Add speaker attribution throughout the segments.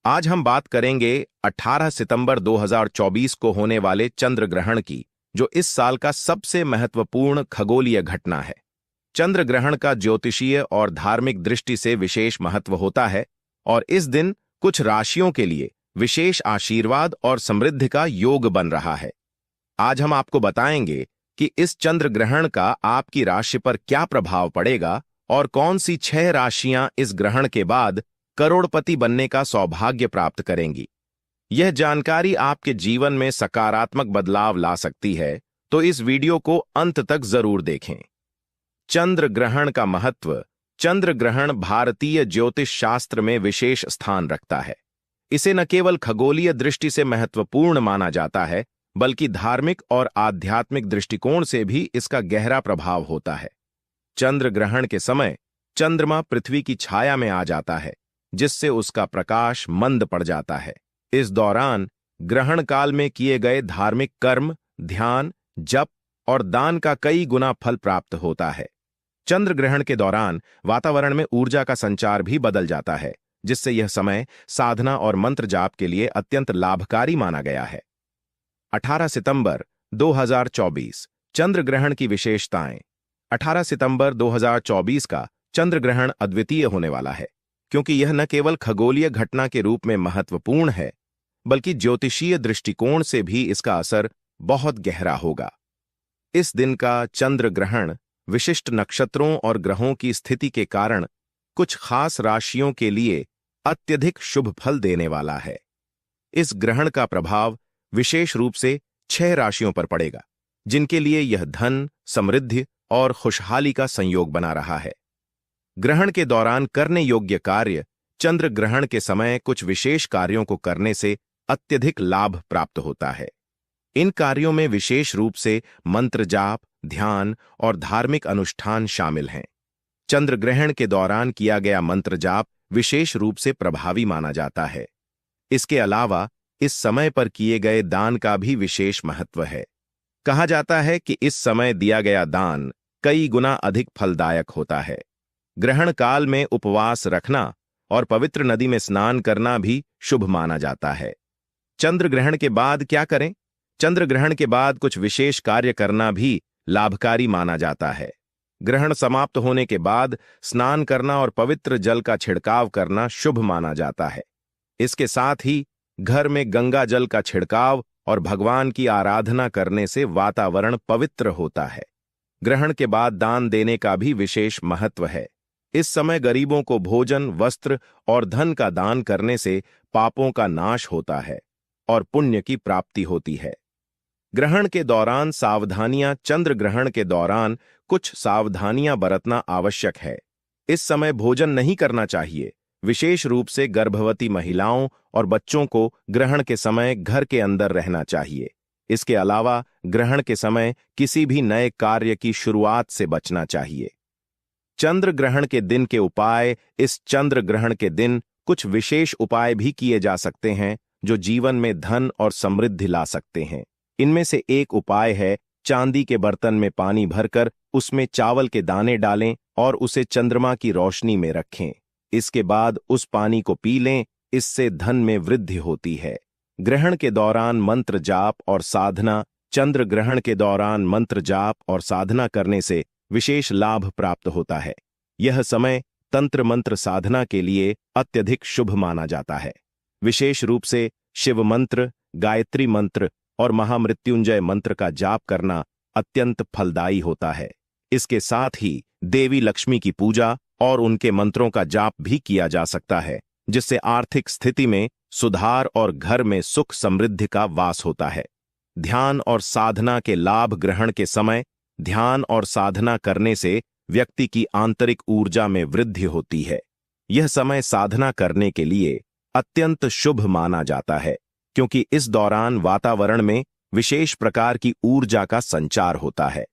Speaker 1: आज हम बात करेंगे 18 सितंबर 2024 को होने वाले चंद्र ग्रहण की, जो इस साल का सबसे महत्वपूर्ण खगोलीय घटना है। चंद्र ग्रहण का ज्योतिषीय और धार्मिक दृष्टि से विशेष महत्व होता है और इस दिन कुछ राशियों के लिए विशेष आशीर्वाद और समृद्धि का योग बन रहा है। आज हम आपको बताएंगे कि इस चंद्र ग्रहण का आपकी राशि पर क्या प्रभाव पड़ेगा और कौन सी 6 राशियां इस ग्रहण के बाद करोड़पति बनने का सौभाग्य प्राप्त करेंगी। यह जानकारी आपके जीवन में सकारात्मक बदलाव ला सकती है, तो इस वीडियो को अंत तक जरूर देखें। चंद्र ग्रहण का महत्व। चंद्र ग्रहण भारतीय ज्योतिष शास्त्र में विशेष स्थान रखता है। इसे न केवल खगोलीय दृष्टि से महत्वपूर्ण माना जाता है, बल्कि धार्मिक और आध्यात्मिक दृष्टिकोण से भी इसका गहरा प्रभाव होता है। चंद्र ग्रहण के समय चंद्रमा पृथ्वी की छाया में आ जाता है, जिससे उसका प्रकाश मंद पड़ जाता है। इस दौरान ग्रहण काल में किए गए धार्मिक कर्म, ध्यान, जप और दान का कई गुना फल प्राप्त होता है। चंद्र ग्रहण के दौरान वातावरण में ऊर्जा का संचार भी बदल जाता है, जिससे यह समय साधना और मंत्र जाप के लिए अत्यंत लाभकारी माना गया है। 18 सितंबर 2024 चंद्र ग्रहण की विशेषताएं। 18 सितंबर 2024 का चंद्र ग्रहण अद्वितीय होने वाला है, क्योंकि यह न केवल खगोलीय घटना के रूप में महत्वपूर्ण है, बल्कि ज्योतिषीय दृष्टिकोण से भी इसका असर बहुत गहरा होगा। इस दिन का चंद्र ग्रहण विशिष्ट नक्षत्रों और ग्रहों की स्थिति के कारण कुछ खास राशियों के लिए अत्यधिक शुभ फल देने वाला है। इस ग्रहण का प्रभाव विशेष रूप से 6 राशियों पर पड़ेगा, जिनके लिए यह धन, समृद्धि और खुशहाली का संयोग बना रहा है। ग्रहण के दौरान करने योग्य कार्य। चंद्र ग्रहण के समय कुछ विशेष कार्यों को करने से अत्यधिक लाभ प्राप्त होता है। इन कार्यों में विशेष रूप से मंत्र जाप, ध्यान और धार्मिक अनुष्ठान शामिल हैं। चंद्र ग्रहण के दौरान किया गया मंत्र जाप विशेष रूप से प्रभावी माना जाता है। इसके अलावा इस समय पर किए गए दान का भी विशेष महत्व है। कहा जाता है कि इस समय दिया गया दान कई गुना अधिक फलदायक होता है। ग्रहण काल में उपवास रखना और पवित्र नदी में स्नान करना भी शुभ माना जाता है। चंद्र ग्रहण के बाद क्या करें? चंद्र ग्रहण के बाद कुछ विशेष कार्य करना भी लाभकारी माना जाता है। ग्रहण समाप्त होने के बाद स्नान करना और पवित्र जल का छिड़काव करना शुभ माना जाता है। इसके साथ ही घर में गंगा जल का छिड़काव और भगवान की आराधना करने से वातावरण पवित्र होता है। ग्रहण के बाद दान देने का भी विशेष महत्व है। इस समय गरीबों को भोजन, वस्त्र और धन का दान करने से पापों का नाश होता है और पुण्य की प्राप्ति होती है। ग्रहण के दौरान सावधानियां। चंद्र ग्रहण के दौरान कुछ सावधानियां बरतना आवश्यक है। इस समय भोजन नहीं करना चाहिए। विशेष रूप से गर्भवती महिलाओं और बच्चों को ग्रहण के समय घर के अंदर रहना चाहिए। इसके अलावा ग्रहण के समय किसी भी नए कार्य की शुरुआत से बचना चाहिए। चंद्र ग्रहण के दिन के उपाय। इस चंद्र ग्रहण के दिन कुछ विशेष उपाय भी किए जा सकते हैं, जो जीवन में धन और समृद्धि ला सकते हैं। इनमें से एक उपाय है चांदी के बर्तन में पानी भरकर उसमें चावल के दाने डालें और उसे चंद्रमा की रोशनी में रखें। इसके बाद उस पानी को पी लें। इससे धन में वृद्धि होती है। ग्रहण के दौरान मंत्र जाप और साधना। चंद्र ग्रहण के दौरान मंत्र जाप और साधना करने से विशेष लाभ प्राप्त होता है। यह समय तंत्र मंत्र साधना के लिए अत्यधिक शुभ माना जाता है। विशेष रूप से शिव मंत्र, गायत्री मंत्र और महामृत्युंजय मंत्र का जाप करना अत्यंत फलदायी होता है। इसके साथ ही देवी लक्ष्मी की पूजा और उनके मंत्रों का जाप भी किया जा सकता है, जिससे आर्थिक स्थिति में सुधार और घर में सुख समृद्धि का वास होता है। ध्यान और साधना के लाभ। ग्रहण के समय ध्यान और साधना करने से व्यक्ति की आंतरिक ऊर्जा में वृद्धि होती है। यह समय साधना करने के लिए अत्यंत शुभ माना जाता है, क्योंकि इस दौरान वातावरण में विशेष प्रकार की ऊर्जा का संचार होता है।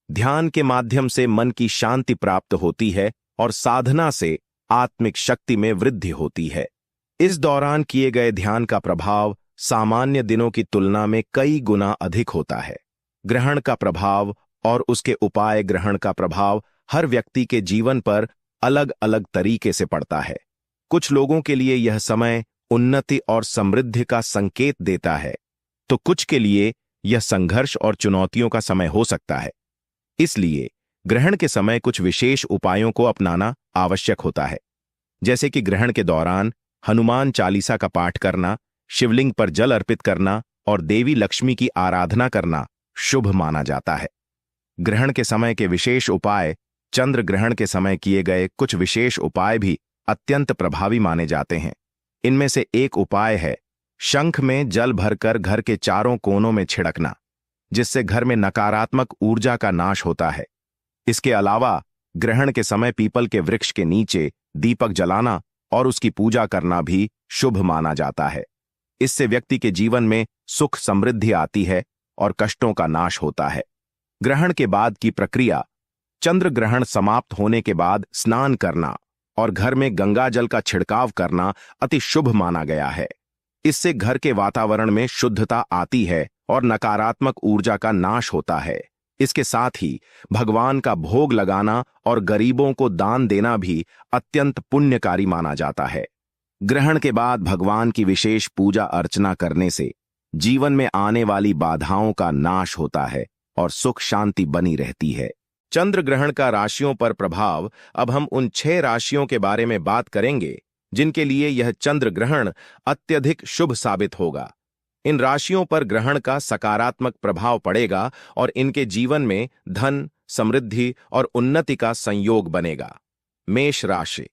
Speaker 1: ध्यान के माध्यम से मन की शांति प्राप्त होती है और साधना से आत्मिक शक्ति में वृद्धि होती है। इस दौरान किए गए ध्यान का प्रभाव सामान्य दिनों की तुलना में कई गुना अधिक होता है। ग्रहण का प्रभाव और उसके उपाय। ग्रहण का प्रभाव हर व्यक्ति के जीवन पर अलग अलग तरीके से पड़ता है। कुछ लोगों के लिए यह समय उन्नति और समृद्धि का संकेत देता है, तो कुछ के लिए यह संघर्ष और चुनौतियों का समय हो सकता है। इसलिए ग्रहण के समय कुछ विशेष उपायों को अपनाना आवश्यक होता है, जैसे कि ग्रहण के दौरान हनुमान चालीसा का पाठ करना, शिवलिंग पर जल अर्पित करना और देवी लक्ष्मी की आराधना करना शुभ माना जाता है। ग्रहण के समय के विशेष उपाय। चंद्र ग्रहण के समय किए गए कुछ विशेष उपाय भी अत्यंत प्रभावी माने जाते हैं। इनमें से एक उपाय है शंख में जल भरकर घर के चारों कोनों में छिड़कना, जिससे घर में नकारात्मक ऊर्जा का नाश होता है। इसके अलावा ग्रहण के समय पीपल के वृक्ष के नीचे दीपक जलाना और उसकी पूजा करना भी शुभ माना जाता है। इससे व्यक्ति के जीवन में सुख समृद्धि आती है और कष्टों का नाश होता है। ग्रहण के बाद की प्रक्रिया। चंद्र ग्रहण समाप्त होने के बाद स्नान करना और घर में गंगा जल का छिड़काव करना अति शुभ माना गया है। इससे घर के वातावरण में शुद्धता आती है और नकारात्मक ऊर्जा का नाश होता है। इसके साथ ही भगवान का भोग लगाना और गरीबों को दान देना भी अत्यंत पुण्यकारी माना जाता है। ग्रहण के बाद भगवान की विशेष पूजा अर्चना करने से जीवन में आने वाली बाधाओं का नाश होता है और सुख शांति बनी रहती है। चंद्र ग्रहण का राशियों पर प्रभाव। अब हम उन 6 राशियों के बारे में बात करेंगे जिनके लिए यह चंद्र ग्रहण अत्यधिक शुभ साबित होगा। इन राशियों पर ग्रहण का सकारात्मक प्रभाव पड़ेगा और इनके जीवन में धन, समृद्धि और उन्नति का संयोग बनेगा। मेष राशि।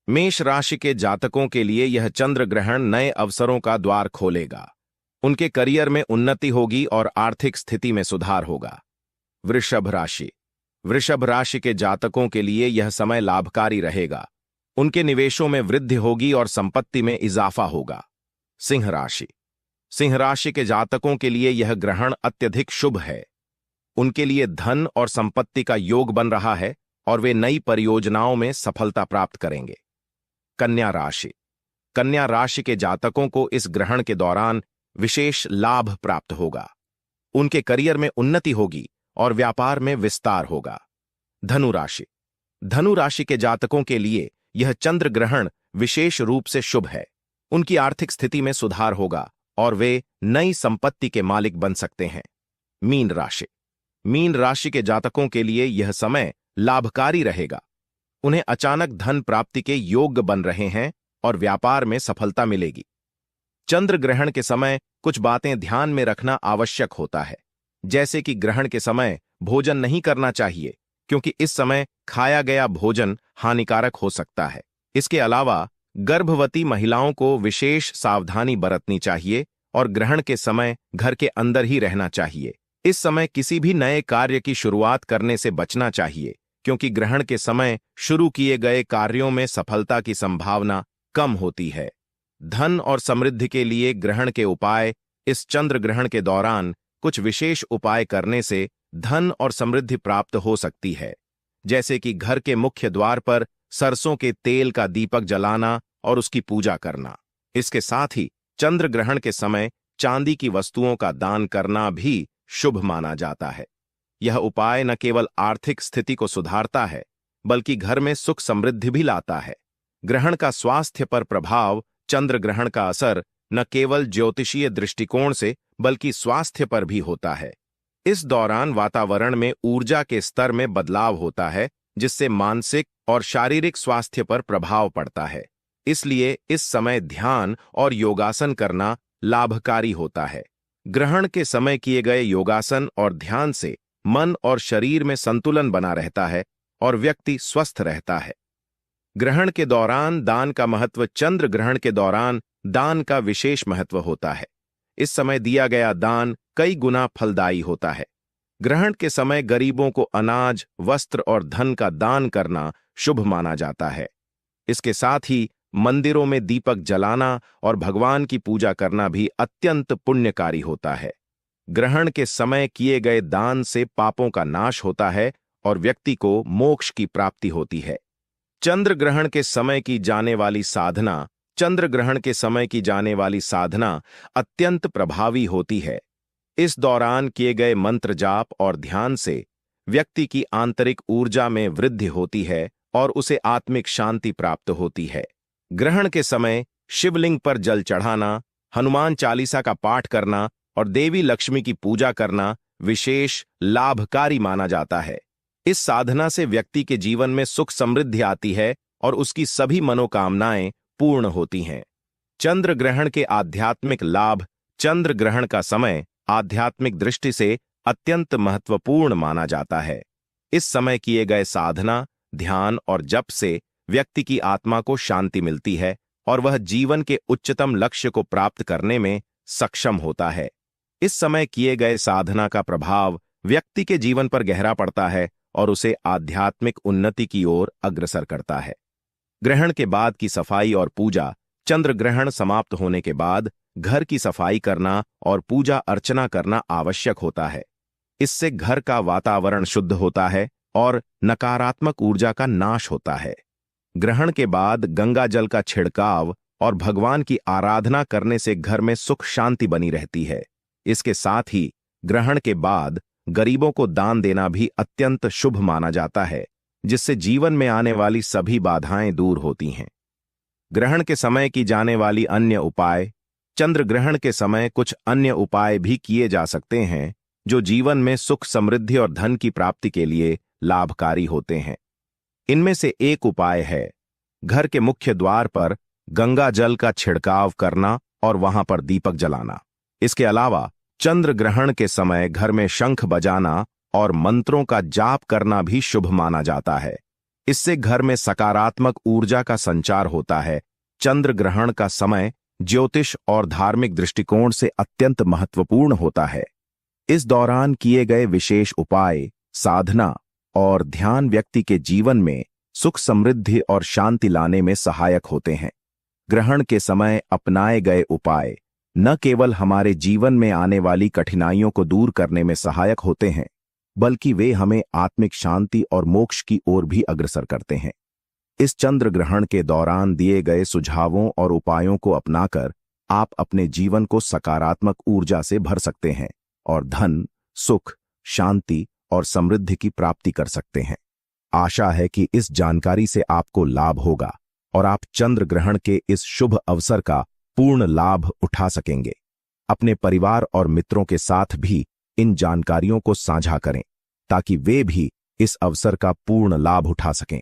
Speaker 1: मेष राशि के जातकों के लिए यह चंद्र ग्रहण नए अवसरों का द्वार खोलेगा। उनके करियर में उन्नति होगी और आर्थिक स्थिति में सुधार होगा। वृषभ राशि। वृषभ राशि के जातकों के लिए यह समय लाभकारी रहेगा। उनके निवेशों में वृद्धि होगी और संपत्ति में इजाफा होगा। सिंह राशि। सिंह राशि के जातकों के लिए यह ग्रहण अत्यधिक शुभ है। उनके लिए धन और संपत्ति का योग बन रहा है और वे नई परियोजनाओं में सफलता प्राप्त करेंगे। कन्या राशि। कन्या राशि के जातकों को इस ग्रहण के दौरान विशेष लाभ प्राप्त होगा। उनके करियर में उन्नति होगी और व्यापार में विस्तार होगा। धनु राशि। धनु राशि के जातकों के लिए यह चंद्र ग्रहण विशेष रूप से शुभ है। उनकी आर्थिक स्थिति में सुधार होगा और वे नई संपत्ति के मालिक बन सकते हैं। मीन राशि। मीन राशि के जातकों के लिए यह समय लाभकारी रहेगा। उन्हें अचानक धन प्राप्ति के योग्य बन रहे हैं और व्यापार में सफलता मिलेगी। चंद्र ग्रहण के समय कुछ बातें ध्यान में रखना आवश्यक होता है, जैसे कि ग्रहण के समय भोजन नहीं करना चाहिए, क्योंकि इस समय खाया गया भोजन हानिकारक हो सकता है। इसके अलावा गर्भवती महिलाओं को विशेष सावधानी बरतनी चाहिए और ग्रहण के समय घर के अंदर ही रहना चाहिए। इस समय किसी भी नए कार्य की शुरुआत करने से बचना चाहिए, क्योंकि ग्रहण के समय शुरू किए गए कार्यों में सफलता की संभावना कम होती है। धन और समृद्धि के लिए ग्रहण के उपाय। इस चंद्र ग्रहण के दौरान कुछ विशेष उपाय करने से धन और समृद्धि प्राप्त हो सकती है, जैसे कि घर के मुख्य द्वार पर सरसों के तेल का दीपक जलाना और उसकी पूजा करना। इसके साथ ही चंद्र ग्रहण के समय चांदी की वस्तुओं का दान करना भी शुभ माना जाता है। यह उपाय न केवल आर्थिक स्थिति को सुधारता है, बल्कि घर में सुख समृद्धि भी लाता है। ग्रहण का स्वास्थ्य पर प्रभाव। चंद्र ग्रहण का असर न केवल ज्योतिषीय दृष्टिकोण से बल्कि स्वास्थ्य पर भी होता है। इस दौरान वातावरण में ऊर्जा के स्तर में बदलाव होता है, जिससे मानसिक और शारीरिक स्वास्थ्य पर प्रभाव पड़ता है। इसलिए इस समय ध्यान और योगासन करना लाभकारी होता है। ग्रहण के समय किए गए योगासन और ध्यान से मन और शरीर में संतुलन बना रहता है और व्यक्ति स्वस्थ रहता है। ग्रहण के दौरान दान का महत्व। चंद्र ग्रहण के दौरान दान का विशेष महत्व होता है। इस समय दिया गया दान कई गुना फलदायी होता है। ग्रहण के समय गरीबों को अनाज, वस्त्र और धन का दान करना शुभ माना जाता है। इसके साथ ही मंदिरों में दीपक जलाना और भगवान की पूजा करना भी अत्यंत पुण्यकारी होता है। ग्रहण के समय किए गए दान से पापों का नाश होता है और व्यक्ति को मोक्ष की प्राप्ति होती है। चंद्र ग्रहण के समय की जाने वाली साधना। चंद्र ग्रहण के समय की जाने वाली साधना अत्यंत प्रभावी होती है। इस दौरान किए गए मंत्र जाप और ध्यान से व्यक्ति की आंतरिक ऊर्जा में वृद्धि होती है और उसे आत्मिक शांति प्राप्त होती है। ग्रहण के समय शिवलिंग पर जल चढ़ाना, हनुमान चालीसा का पाठ करना और देवी लक्ष्मी की पूजा करना विशेष लाभकारी माना जाता है। इस साधना से व्यक्ति के जीवन में सुख समृद्धि आती है और उसकी सभी मनोकामनाएं पूर्ण होती हैं। चंद्र ग्रहण के आध्यात्मिक लाभ। चंद्र ग्रहण का समय आध्यात्मिक दृष्टि से अत्यंत महत्वपूर्ण माना जाता है। इस समय किए गए साधना, ध्यान और जप से व्यक्ति की आत्मा को शांति मिलती है और वह जीवन के उच्चतम लक्ष्य को प्राप्त करने में सक्षम होता है। इस समय किए गए साधना का प्रभाव व्यक्ति के जीवन पर गहरा पड़ता है और उसे आध्यात्मिक उन्नति की ओर अग्रसर करता है। ग्रहण के बाद की सफाई और पूजा। चंद्र ग्रहण समाप्त होने के बाद घर की सफाई करना और पूजा अर्चना करना आवश्यक होता है। इससे घर का वातावरण शुद्ध होता है और नकारात्मक ऊर्जा का नाश होता है। ग्रहण के बाद गंगा जल का छिड़काव और भगवान की आराधना करने से घर में सुख शांति बनी रहती है। इसके साथ ही ग्रहण के बाद गरीबों को दान देना भी अत्यंत शुभ माना जाता है, जिससे जीवन में आने वाली सभी बाधाएं दूर होती हैं। ग्रहण के समय की जाने वाली अन्य उपाय। चंद्र ग्रहण के समय कुछ अन्य उपाय भी किए जा सकते हैं जो जीवन में सुख समृद्धि और धन की प्राप्ति के लिए लाभकारी होते हैं। इनमें से एक उपाय है घर के मुख्य द्वार पर गंगा जल का छिड़काव करना और वहां पर दीपक जलाना। इसके अलावा चंद्र ग्रहण के समय घर में शंख बजाना और मंत्रों का जाप करना भी शुभ माना जाता है। इससे घर में सकारात्मक ऊर्जा का संचार होता है। चंद्र ग्रहण का समय ज्योतिष और धार्मिक दृष्टिकोण से अत्यंत महत्वपूर्ण होता है। इस दौरान किए गए विशेष उपाय, साधना और ध्यान व्यक्ति के जीवन में सुख समृद्धि और शांति लाने में सहायक होते हैं। ग्रहण के समय अपनाए गए उपाय न केवल हमारे जीवन में आने वाली कठिनाइयों को दूर करने में सहायक होते हैं, बल्कि वे हमें आत्मिक शांति और मोक्ष की ओर भी अग्रसर करते हैं। इस चंद्र ग्रहण के दौरान दिए गए सुझावों और उपायों को अपनाकर आप अपने जीवन को सकारात्मक ऊर्जा से भर सकते हैं और धन, सुख, शांति और समृद्धि की प्राप्ति कर सकते हैं। आशा है कि इस जानकारी से आपको लाभ होगा और आप चंद्र ग्रहण के इस शुभ अवसर का पूर्ण लाभ उठा सकेंगे। अपने परिवार और मित्रों के साथ भी इन जानकारियों को साझा करें ताकि वे भी इस अवसर का पूर्ण लाभ उठा सकें।